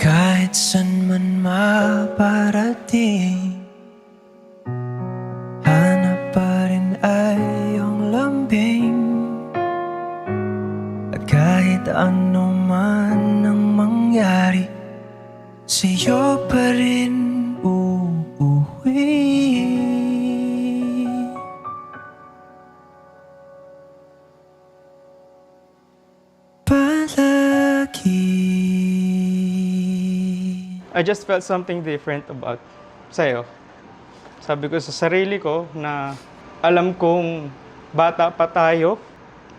Kahit san man maparating, hanap pa rin ay iyong lambing. At kahit ano man ang mangyari, sa'yo pa rin uuwi. I just felt something different about sa'yo. Sabi ko sa sarili ko na alam kong bata pa tayo,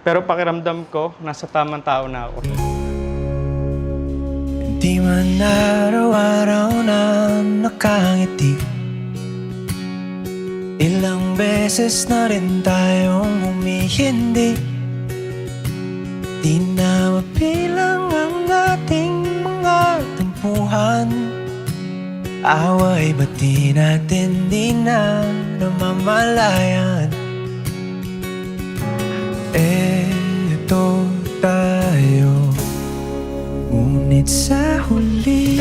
pero pakiramdam ko nasa tamang tao na ako. Di man araw-araw na nakangiti, ilang beses na rin tayong humihindi. Di na mapilang ang ating mga tampuhan. Away ba't di natin di na namamalayan? Eto tayo, ngunit sa huli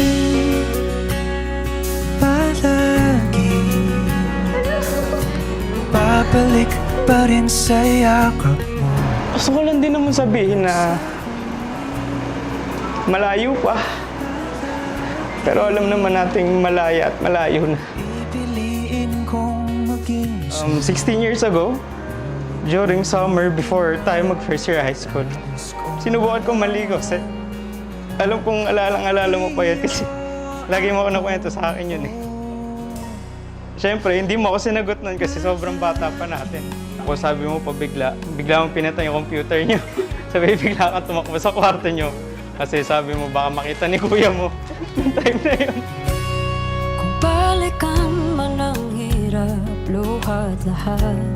palagi babalik pa rin sa yakap mo. Gusto ko lang din naman sabihin na malayo pa. Pero alam naman nating malaya at malayo na. 16 years ago, during summer before tayo mag-first year high school, sinubukan kong maligo. Alam kong alalang-alala mo pa yun kasi lagi mo ako nakwento sa akin yun eh. Siyempre, hindi mo ako sinagot nun kasi sobrang bata pa natin. Ako sabi mo pa bigla mong pinatay yung computer niyo. Sabi bigla kang tumakbo sa kwarto niyo. Kasi sabi mo baka makita ni kuya mo yung time na yun. Kung balikan man ang hirap, luhat lahat,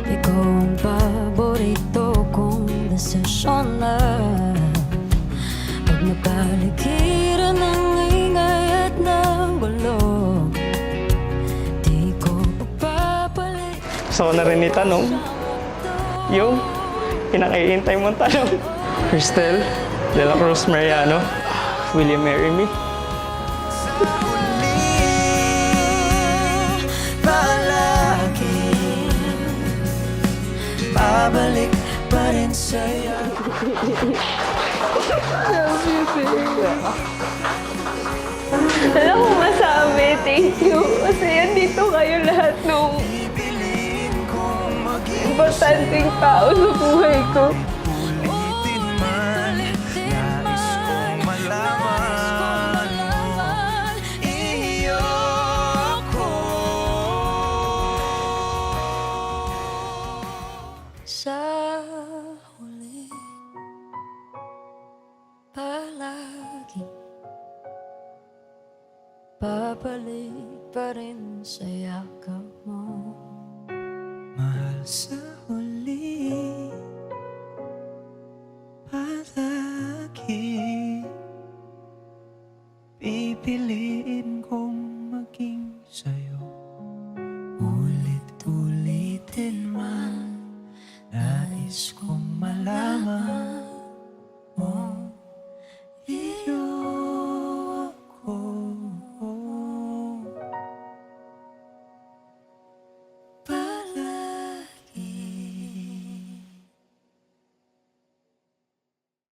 ikaw ang paborito kong desisyon na. Pag napaligiran ng ingay at ng gulo, di ko pagpapalit. Gusto ko na rin itanong, yung pinakihintay mong tanong, Cristel de la Cruz Mariano, will you marry me? Babalik pa rin sa'yo. Alam mo masabi, thank you. Kasi andito kayo lahat nung importanteng tao sa buhay ko. Sa huli, palagi babalik pa rin sa yakap mo. Mahal sa huli, palagi pipiliin ko